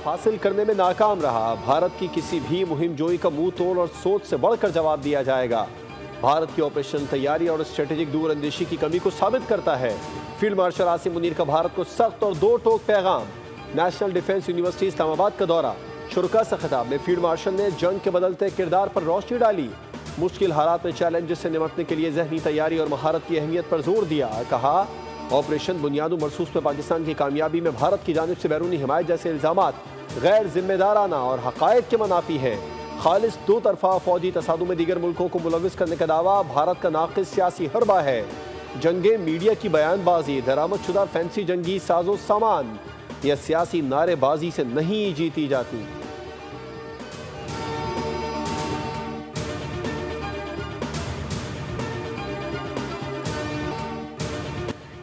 हासिल करने में नाकाम रहा। भारत की किसी भी मुहिम जोई का मुंह तोड़ और सोच से बढ़कर जवाब दिया जाएगा। भारत की ऑपरेशन तैयारी और स्ट्रेटेजिक दूरअंदेशी की कमी को साबित करता है। फील्ड मार्शल आसिम मुनीर का भारत को सख्त और दो टोक पैगाम। नेशनल डिफेंस यूनिवर्सिटी इस्लामाबाद का दौरा, शुरा से खिताब में फील्ड मार्शल ने जंग के बदलते किरदार पर रोशनी डाली। मुश्किल हालात में चैलेंजेस से निपटने के लिए जहनी तैयारी और महारत की अहमियत पर जोर दिया। कहा, ऑपरेशन बुनियादो मरसूस में पाकिस्तान की कामयाबी में भारत की जानिब से बैरूनी हिमायत जैसे इल्जामात गैर जिम्मेदाराना और हकायक के मुनाफी हैं। खालिस दो तरफा फौजी तसादुम में दीगर मुल्कों को मुलविस करने का दावा भारत का नाकिस सियासी हरबा है। जंगे मीडिया की बयानबाजी, दरामदशुदा फैंसी जंगी साजो सामान या सियासी नारेबाजी से नहीं जीती जाती।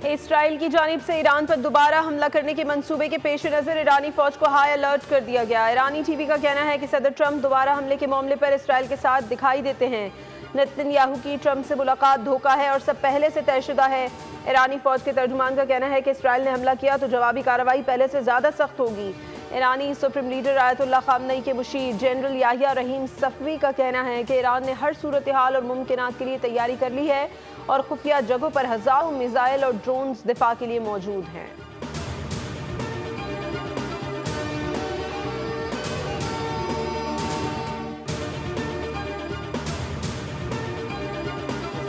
इसराइल की जानिब से ईरान पर दोबारा हमला करने के मंसूबे के पेश नज़र ईरानी फौज को हाई अलर्ट कर दिया गया। ईरानी टीवी का कहना है कि सदर ट्रंप दोबारा हमले के मामले पर इसराइल के साथ दिखाई देते हैं। नेतन्याहू की ट्रंप से मुलाकात धोखा है और सब पहले से तयशुदा है। ईरानी फौज के तर्जुमान का कहना है कि इसराइल ने हमला किया तो जवाबी कार्रवाई पहले से ज़्यादा सख्त होगी। ईरानी सुप्रीम लीडर आयतुल्लाह खामनई के मुशीर जनरल याहिया रहीम सफवी का कहना है कि ईरान ने हर सूरत हाल और मुमकिनात के लिए तैयारी कर ली है और खुफिया जगहों पर हज़ारों मिसाइल और ड्रोन्स दिफा के लिए मौजूद हैं।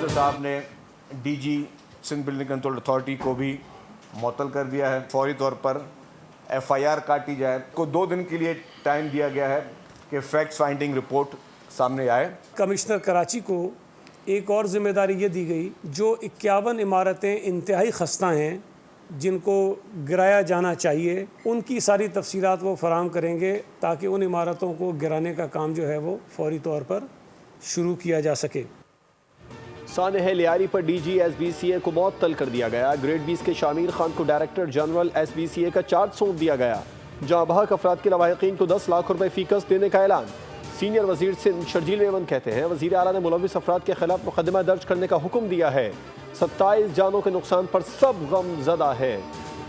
साहब ने DG Sindh building control authority को भी मुअत्तल कर दिया है। फौरी तौर पर एफआईआर काटी जाए। को 2 दिन के लिए टाइम दिया गया है कि फैक्ट फाइंडिंग रिपोर्ट सामने आए। कमिश्नर कराची को एक और जिम्मेदारी ये दी गई, जो 51 इमारतें इंतहाई खस्ता हैं जिनको गिराया जाना चाहिए, उनकी सारी तफसीलात वो फराहम करेंगे ताकि उन इमारतों को गिराने का काम जो है वो फौरी तौर पर शुरू किया जा सके। सानह लियारी पर डीजी एसबीसीए को मुअत्तल कर दिया गया। ग्रेड 20 के शामिर खान को डायरेक्टर जनरल एसबीसीए का चार्ज सौंप दिया गया। जहां बहक अफराद के लवाहिकीन को 10 लाख रुपए फीकस देने का ऐलान। सीनियर वजीर सिंध शर्जील मेमन कहते हैं, वजीर आला ने मुलविस अफराद के खिलाफ मुकदमा दर्ज करने का हुक्म दिया है। 27 जानों के नुकसान पर सब गम ज़दा है।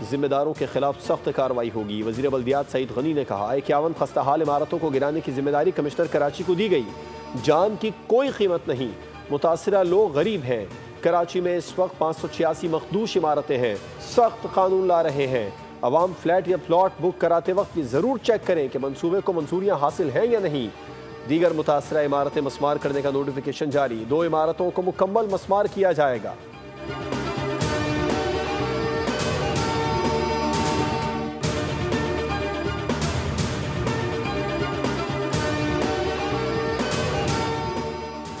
जिम्मेदारों के खिलाफ सख्त कार्रवाई होगी। वजीर बल्दियात सईद गनी ने कहा, 51 खस्ता हाल इमारतों को गिराने की जिम्मेदारी कमिश्नर कराची को दी गई। जान की कोई कीमत नहीं, मुतासिरा लोग गरीब हैं। कराची में इस वक्त 586 मखदूश इमारतें हैं। सख्त कानून ला रहे हैं। अवाम फ्लैट या प्लॉट बुक कराते वक्त ये ज़रूर चेक करें कि मंसूबे को मंजूरियाँ हासिल हैं या नहीं। दीगर मुतासरा इमारतें मस्मार करने का नोटिफिकेशन जारी। 2 इमारतों को मुकम्मल मस्मार किया जाएगा।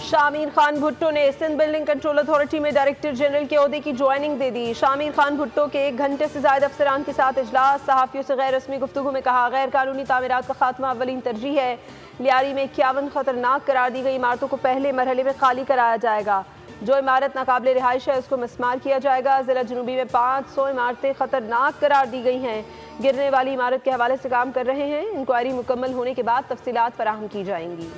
शामिर खान भुट्टो ने सिंध बिल्डिंग कंट्रोल अथॉरिटी में डायरेक्टर जनरल के ओहदे की ज्वाइनिंग दे दी। शामिर खान भुट्टो के 1 घंटे से ज्यादा अफसरान के साथ इजलास। सहाफियों से गैर रस्मी गुफ्तगू में कहा, गैर कानूनी तामीरात का खात्मा अवलीन तरजीह है। लियारी में 51 खतरनाक करार दी गई इमारतों को पहले मरहले में खाली कराया जाएगा। जो इमारत नाकाबिले रिहाइश है उसको मस्मार किया जाएगा। जिला जनूबी में 500 इमारतें खतरनाक करार दी गई हैं। गिरने वाली इमारत के हवाले से काम कर रहे हैं। इंक्वायरी मुकम्मल होने के बाद तफसीलात फराहम की जाएंगी।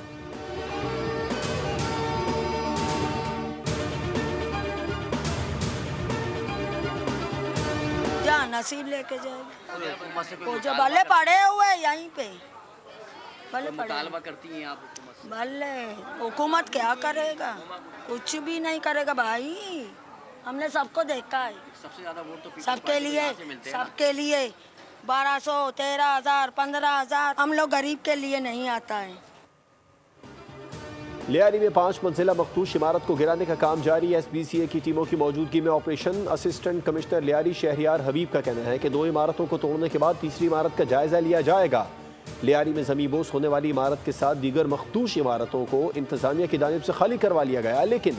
नसीब लेके जाएगा। वो जो भले पड़े हुए यहीं पे भले मुतालबा करती हैं आप हुकूमत से। भले हुकूमत क्या करेगा, कुछ भी नहीं करेगा भाई। हमने सबको देखा है। सबसे ज्यादा वोट तो सबके लिए 1200, 13,000, 15,000। हम लोग गरीब के लिए नहीं आता है। लियारी में 5 मंजिला मखदूश इमारत को गिराने का काम जारी। एसबीसीए की टीमों की मौजूदगी में operation. Assistant commissioner Lyari Shahryar Habib का कहना है कि 2 इमारतों को तोड़ने के बाद तीसरी इमारत का जायजा लिया जाएगा। लियारी में ज़मींबोस होने वाली इमारत के साथ दीगर मखदूश इमारतों को इंतजामिया की जानिब से खाली करवा लिया गया, लेकिन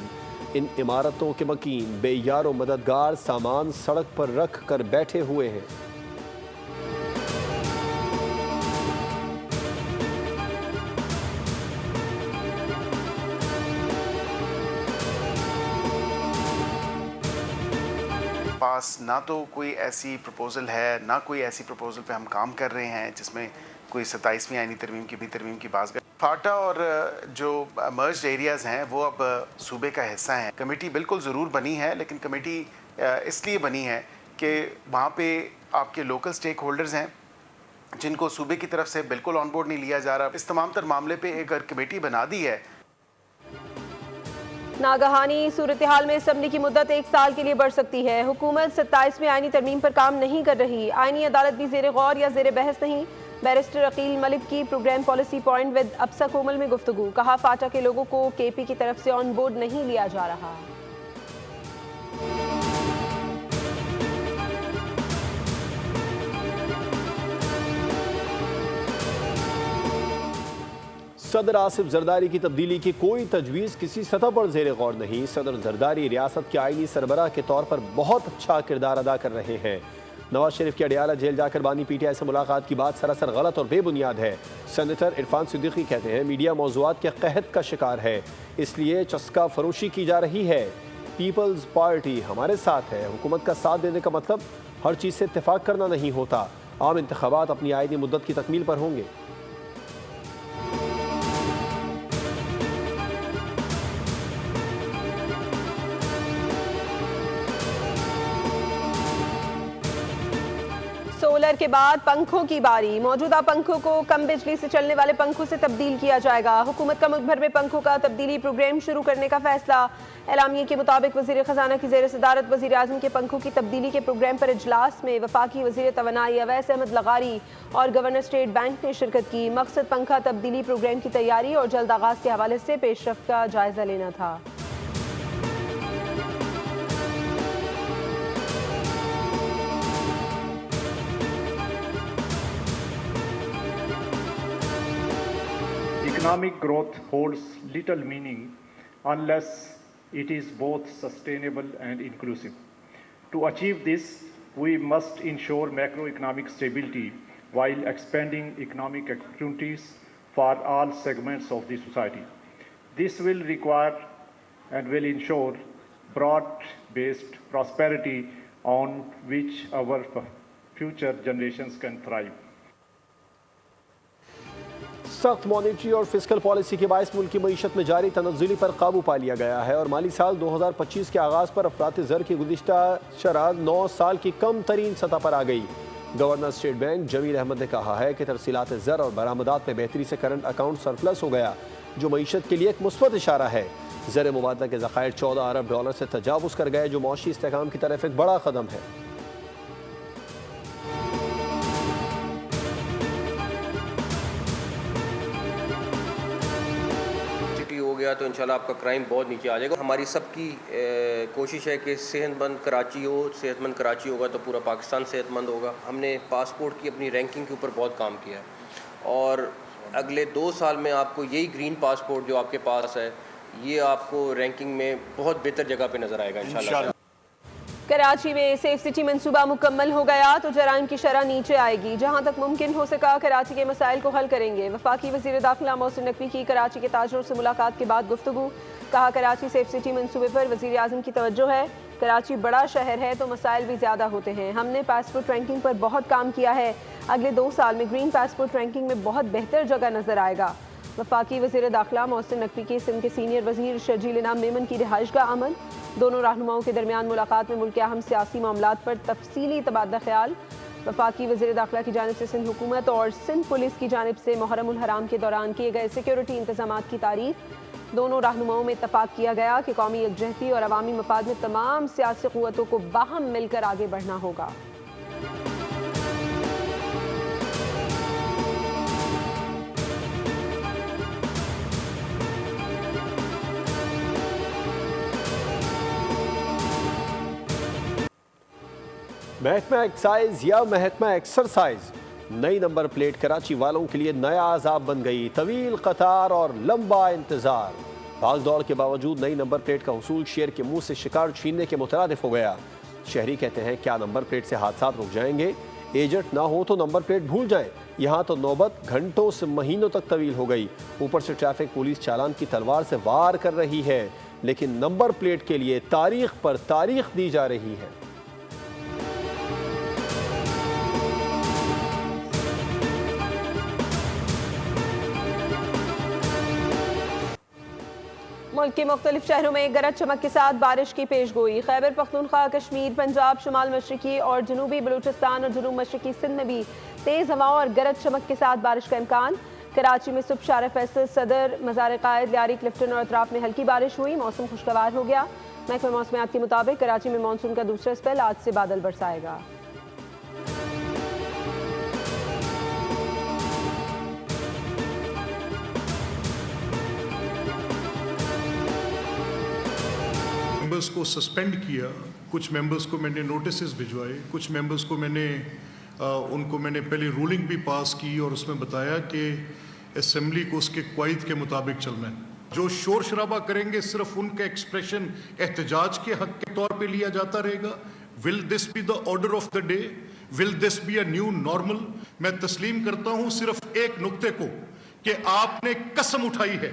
इन इमारतों के मकीन बेयार मददगार सामान सड़क पर रख कर बैठे हुए हैं। पास ना तो कोई ऐसी प्रपोज़ल है, ना कोई ऐसी प्रपोज़ल पे हम काम कर रहे हैं जिसमें कोई 27वीं आईनी तरमीम की भी तरमीम की बात कर। फाटा और जो मर्ज्ड एरियाज़ हैं वो अब सूबे का हिस्सा हैं। कमेटी बिल्कुल ज़रूर बनी है, लेकिन कमेटी इसलिए बनी है कि वहाँ पे आपके लोकल स्टेक होल्डर्स हैं, जिनको सूबे की तरफ से बिल्कुल ऑन बोर्ड नहीं लिया जा रहा। इस तमाम तर मामले पे एक कमेटी बना दी है। नागहानी सूरत हाल में असम्बली की मुद्दत 1 साल के लिए बढ़ सकती है। हुकूमत 27वें आईनी तरमीम पर काम नहीं कर रही। आईनी अदालत भी ज़ेर गौर या ज़ेर बहस नहीं। बैरिस्टर अकील मलिक की प्रोग्राम पॉलिसी पॉइंट विद अफसा कोमल में गुफ्तगू। कहा फाटा के लोगों को केपी की तरफ से ऑन बोर्ड नहीं लिया जा रहा। सदर आसिफ जरदारी की तब्दीली की कोई तजवीज़ किसी सतह पर ज़ेर गौर नहीं। सदर जरदारी रियासत के आईनी सरबराह के तौर पर बहुत अच्छा किरदार अदा कर रहे हैं। नवाज शरीफ की अडियाला जेल जाकर बानी पीटीआई से मुलाकात की बात सरासर गलत और बेबुनियाद है। सेनेटर इरफान सिद्दीकी कहते हैं मीडिया मौज़ूआत के कहत का शिकार है, इसलिए चस्का फरोशी की जा रही है। पीपल्स पार्टी हमारे साथ है। हुकूमत का साथ देने का मतलब हर चीज़ से इत्तेफाक करना नहीं होता। आम इंतखाबात अपनी आईनी मुद्दत की तकमील पर होंगे। सोलर के बाद पंखों की बारी। मौजूदा पंखों को कम बिजली से चलने वाले पंखों से तब्दील किया जाएगा। हुकूमत का मुल्क भर में पंखों का तब्दीली प्रोग्राम शुरू करने का फैसला। एलामिया के मुताबिक वज़ीर ख़जाना की ज़ेर सदारत वज़ीर आज़म के पंखों की तब्दीली के प्रोग्राम पर इजलास में वफाकी वज़ीर तवानाई अवैस अहमद लगारी और गवर्नर स्टेट बैंक ने शिरकत की। मकसद पंखा तब्दीली प्रोग्राम की तैयारी और जल्द आगाज़ के हवाले से पेशरफ्त का जायज़ा लेना था। Economic growth holds little meaning unless it is both sustainable and inclusive. To achieve this, we must ensure macroeconomic stability while expanding economic opportunities for all segments of the society. This will require and will ensure broad-based prosperity on which our future generations can thrive. सख्त monetary और fiscal policy के बायस मुल्क की मईशत में जारी तनज़्ज़ुली पर काबू पा लिया गया है और माली साल 2025 के आगाज़ पर अफराती ज़र की गुज़िश्ता शरह 9 साल की कम तरीन सतह पर आ गई। Governor state bank Jameel Ahmed ने कहा है कि तरसीलात ज़र और बरामदात में बेहतरी से करंट अकाउंट सरप्लस हो गया, जो मईशत के लिए एक मुस्बत इशारा है। ज़र मुबादला के ज़खायर $14 अरब से तजावुज़ कर गए, जो मौशी इस्तेहकाम की तरफ एक बड़ा कदम है। हो गया तो इंशाल्लाह आपका क्राइम बहुत नीचे आ जाएगा। हमारी सबकी कोशिश है कि सेहतमंद कराची हो। सेहतमंद कराची होगा तो पूरा पाकिस्तान सेहतमंद होगा। हमने पासपोर्ट की अपनी रैंकिंग के ऊपर बहुत काम किया है और अगले 2 साल में आपको यही ग्रीन पासपोर्ट जो आपके पास है, ये आपको रैंकिंग में बहुत बेहतर जगह पे नज़र आएगा इंशाल्लाह। कराची में सेफ सिटी मंसूबा मुकम्मल हो गया तो जराइम की शरह नीचे आएगी। जहां तक मुमकिन हो सका कराची के मसाइल को हल करेंगे। वफाकी वज़ीर दाखिला मोहसिन नकवी की कराची के ताजरों से मुलाकात के बाद गुफ्तगू। कहा कराची सेफ सिटी मंसूबे पर वज़ीर आज़म की तवज्जो है। कराची बड़ा शहर है तो मसाइल भी ज़्यादा होते हैं। हमने पासपोर्ट रैंकिंग पर बहुत काम किया है। अगले 2 साल में ग्रीन पासपोर्ट रैंकिंग में बहुत बेहतर जगह नजर आएगा। वफाकी वज़ीर दाखिला मोहसिन नकवी के सिंध के सीनियर वज़ीर शर्जील इनाम मेमन की रिहाइश का अमल। दोनों रहनुमाओं के दरमियान मुलाकात में मुल्क के अहम सियासी मामलात पर तफसीली तबादला ख्याल। वफाकी वज़ीर दाखिला की जानिब से सिंध हुकूमत और सिंध पुलिस की जानिब से मुहर्रम उल हराम के दौरान किए गए सिक्योरिटी इंतजामात की तारीफ। दोनों रहनुमाओं में इत्तफाक किया गया कि कौमी यकजहती और अवामी मफाद में तमाम सियासी क़ुव्वतों को बाहम मिलकर आगे बढ़ना होगा। महकमा एक्साइज या महकमा एक्सरसाइज, नई नंबर प्लेट कराची वालों के लिए नया अजाब बन गई। तवील कतार और लंबा इंतजार। भाग दौड़ के बावजूद नई नंबर प्लेट का हुसूल शेर के मुंह से शिकार छीनने के मुतरादिफ हो गया। शहरी कहते हैं क्या नंबर प्लेट से हादसात रुक जाएंगे? एजेंट ना हो तो नंबर प्लेट भूल जाएं। यहाँ तो नौबत घंटों से महीनों तक तवील हो गई। ऊपर से ट्रैफिक पुलिस चालान की तलवार से वार कर रही है, लेकिन नंबर प्लेट के लिए तारीख पर तारीख दी जा रही है। मुल्क के मुख्तलिफ शहरों में गरज चमक के साथ बारिश की पेशगोई। खैबर पख्तूनख्वा, कश्मीर, पंजाब, शुमाल मशरकी और जनूबी बलूचिस्तान और जनूब मशरकी सिंध में भी तेज़ हवाओं और गरज चमक के साथ बारिश का इम्कान। कराची में सुबह शार फैसल, सदर, मज़ार कायद, लियारी, क्लिफ्टन और अतराफ में हल्की बारिश हुई। मौसम खुशगवार हो गया। महकमा मौसमियात के मुताबिक कराची में मानसून का दूसरा स्पेल आज से बादल बरसाएगा। मेंबर्स को सस्पेंड किया, कुछ मेंबर्स को मैंने नोटिसेस भिजवाए, कुछ मेंबर्स को उनको मैंने पहले रूलिंग भी पास की और उसमें बताया कि असेंबली को उसके क़वाइद के मुताबिक चलना है। जो शोर शराबा करेंगे सिर्फ उनका एक्सप्रेशन एहतजाज के हक के तौर पे लिया जाता रहेगा। Will this be the order of the day? Will this be a new normal? मैं तस्लीम करता हूँ सिर्फ एक नुक्ते को कि आपने कसम उठाई है,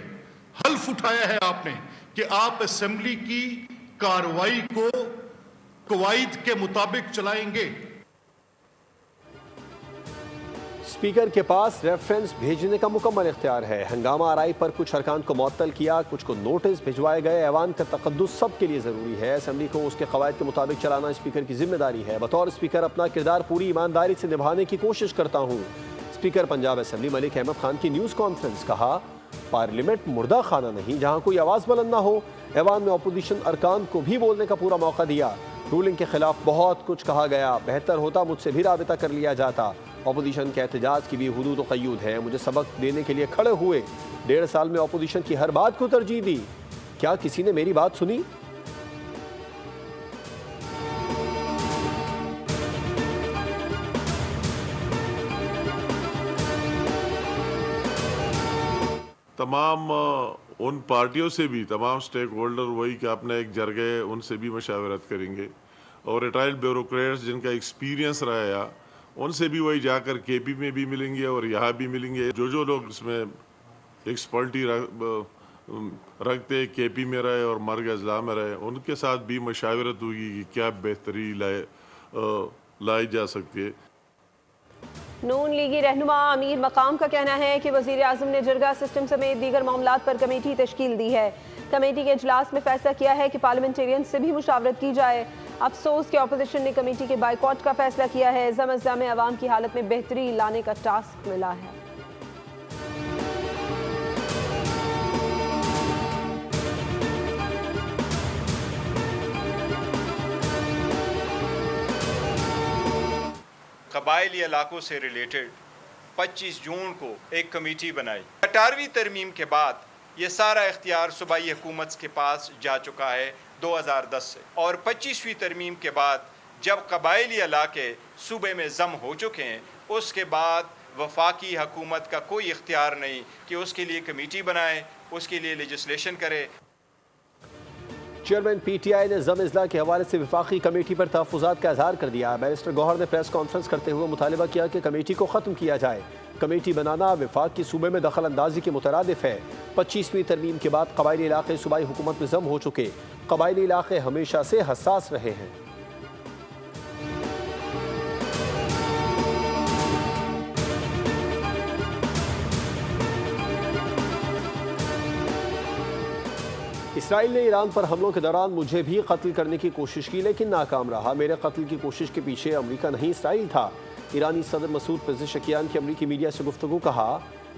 हल्फ उठाया है आपने कि आप असेंबली की कार्रवाई को क़वाइद के मुताबिक चलाएंगे। स्पीकर के पास रेफरेंस भेजने का मुकम्मल इख्तियार है। हंगामा आराई पर कुछ अरकान को मुअत्तल किया, कुछ को नोटिस भिजवाए गए। ऐवान का तक़द्दुस सब के लिए ज़रूरी है। असेंबली को उसके क़वाइद के मुताबिक चलाना स्पीकर की जिम्मेदारी है। बतौर स्पीकर अपना किरदार पूरी ईमानदारी से निभाने की कोशिश करता हूँ। स्पीकर पंजाब असेंबली मलिक अहमद खान की न्यूज़ कॉन्फ्रेंस। कहा, पार्लियामेंट मुर्दा खाना नहीं जहाँ कोई आवाज़ बुलंद ना हो। ऐवान में अपोजिशन अरकान को भी बोलने का पूरा मौका दिया। रूलिंग के खिलाफ बहुत कुछ कहा गया, बेहतर होता मुझसे भी राबिता कर लिया जाता। अपोजिशन के एहतजाज की भी हुदूद व क़यूद है। मुझे सबक देने के लिए खड़े हुए। 1.5 साल में अपोजिशन की हर बात को तरजीह दी। क्या किसी ने मेरी बात सुनी? तमाम उन पार्टियों से भी, तमाम स्टेक होल्डर वही कि अपने एक जरगे, उनसे भी मशावरत करेंगे और रिटायर्ड ब्यूरोक्रेट्स जिनका एक्सपीरियंस रहा है उनसे भी वही जाकर केपी में भी मिलेंगे और यहाँ भी मिलेंगे। जो लोग इसमें एक्सपर्टी रखते केपी में रहे और मर्ग अजला में रहे, उनके साथ भी मशावरत होगी कि क्या बेहतरी लाई जा सकती है। नून लीगी रहनुमा अमीर मकाम का कहना है कि वज़ीर आज़म ने जरगा सिस्टम समेत दीगर मामलात पर कमेटी तश्कील दी है। कमेटी के इजलास में फैसला किया है कि पार्लियामेंटेरियन से भी मुशावरत की जाए। अफसोस कि अपोजिशन ने कमेटी के बाइकॉट का फैसला किया है। ज़म-अज़्ज़ा में अवाम की हालत में बेहतरी लाने का टास्क मिला है। कबायली इलाकों से रिलेटेड 25 जून को एक कमेटी बनाई। 18वीं तरमीम के बाद ये सारा इख्तियार सूबाई हुकूमत के पास जा चुका है 2010 से, और 25वीं तरमीम के बाद जब कबायली इलाके सूबे में जम हो चुके हैं, उसके बाद वफाकी हुकूमत का कोई इख्तियार नहीं कि उसके लिए कमेटी बनाए, उसके लिए लेजिस्लेशन करे। चेयरमैन PTI ने ज़म इज़्ला के हवाले से वफाकी कमेटी पर तहफ़्फ़ुज़ात का इज़हार कर दिया। बैरिस्टर गौहर ने प्रेस कॉन्फ्रेंस करते हुए मुतालिबा किया कि कमेटी को ख़त्म किया जाए। कमेटी बनाना वफाक की सूबे में दखल अंदाजी के मुतरादिफ है। 25वीं तरमीम के बाद कबायली इलाके सूबाई हुकूमत में जम हो चुके। कबायली इलाके हमेशा से हसास रहे हैं। इसराइल ने ईरान पर हमलों के दौरान मुझे भी कत्ल करने की कोशिश की, लेकिन नाकाम रहा। मेरे कत्ल की कोशिश के पीछे अमेरिका नहीं, इसराइल था। ईरानी सदर मसूद पेज़ेशकियान की अमेरिकी मीडिया से गुफ्तगू। कहा,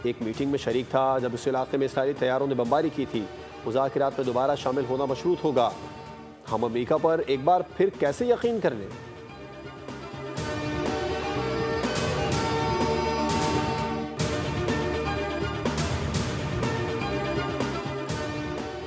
एक मीटिंग में शरीक था जब उस इलाके में इसराइली तैयारों ने बमबारी की थी। मुज़ाकिरात में दोबारा शामिल होना मशरूत होगा। हम अमेरिका पर एक बार फिर कैसे यकीन कर लें?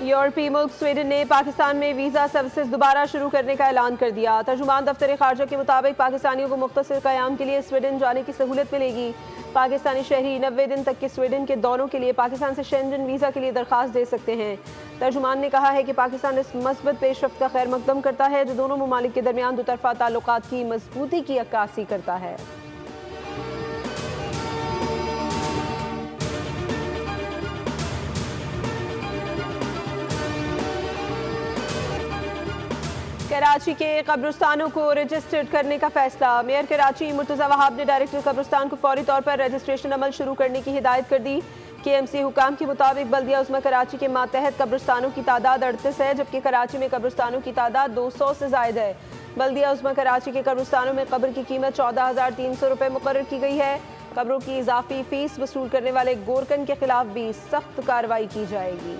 यूरोपीय मुल्क स्वीडन ने पाकिस्तान में वीज़ा सर्विसेज दोबारा शुरू करने का ऐलान कर दिया। तर्जुमान दफ्तर खारजा के मुताबिक पाकिस्तानियों को मुख्तसर क़याम के लिए स्वीडन जाने की सहूलत मिलेगी। पाकिस्तानी शहरी 90 दिन तक के स्वीडन के दौरों के लिए पाकिस्तान से शेंजन वीज़ा के लिए दरख्वास्त दे सकते हैं। तर्जुमान ने कहा है कि पाकिस्तान इस मस्बत पेशरफ्त का खैर मकदम करता है जो दोनों ममालिक के दरमियान दोतरफा ताल्लुकात की मजबूती की अक्कासी करता है। कराची के कब्रिस्तानों को रजिस्टर्ड करने का फैसला। मेयर कराची मुर्तज़ा वहाब ने डायरेक्टर कब्रिस्तान को फौरी तौर पर रजिस्ट्रेशन अमल शुरू करने की हिदायत कर दी। KMC हुकाम के मुताबिक बल्दिया उस्मा कराची के मातहत कब्रिस्तानों की तादाद 38 है, जबकि कराची में कब्रिस्तानों की तादाद 200 से ज़ायद है। बल्दिया उस्मा कराची के कब्रिस्तानों में कब्र की कीमत 14,300 रुपये मुकर्रर की गई है। कब्रों की इजाफी फीस वसूल करने वाले गोरकन के खिलाफ भी सख्त कार्रवाई की जाएगी।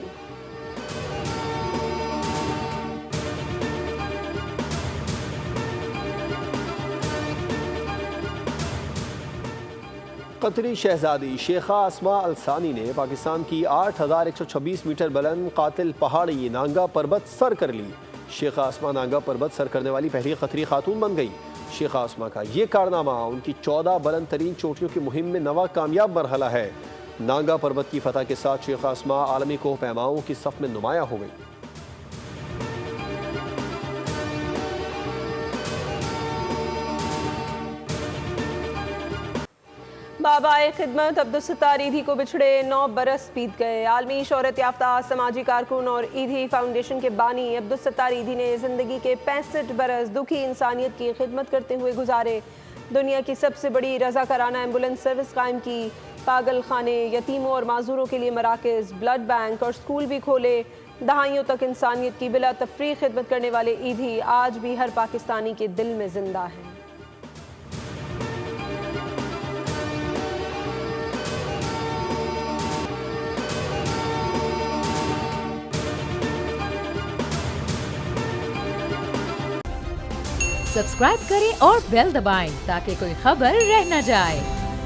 कतरी शहजादी शेखा आसमा अलसानी ने पाकिस्तान की 8,126 मीटर बुलंद कातिल पहाड़ी नांगा पर्वत सर कर ली। शेखा आसमा नांगा पर्वत सर करने वाली पहली कतरी खातून बन गई। शेखा आसमा का ये कारनामा उनकी 14 बुलंद तरीन चोटियों की मुहिम में नवा कामयाब मरहला है। नांगा पर्वत की फतह के साथ शेखा आसमा आलमी कोह पैमाओं की सफ में नुमाया हो गई। बाबाए खिदमत अब्दुलसत्तार ईधी को बिछड़े 9 बरस बीत गए। आलमी शोहरत याफ्ता समाजी कारकुन और ईधी फाउंडेशन के बानी अब्दुलसत्तार ईधी ने ज़िंदगी के 65 बरस दुखी इंसानियत की खिदमत करते हुए गुजारे। दुनिया की सबसे बड़ी रज़ाकाराना एम्बुलेंस सर्विस कायम की, पागल खाने, यतीमों और माजूरों के लिए मराकज़, ब्लड बैंक और स्कूल भी खोले। दहाइयों तक इंसानियत की बिला तफरीक खिदमत करने वाले ईधी आज भी हर पाकिस्तानी के दिल में जिंदा हैं। सब्सक्राइब करें और बेल दबाएं ताकि कोई खबर रह न जाए।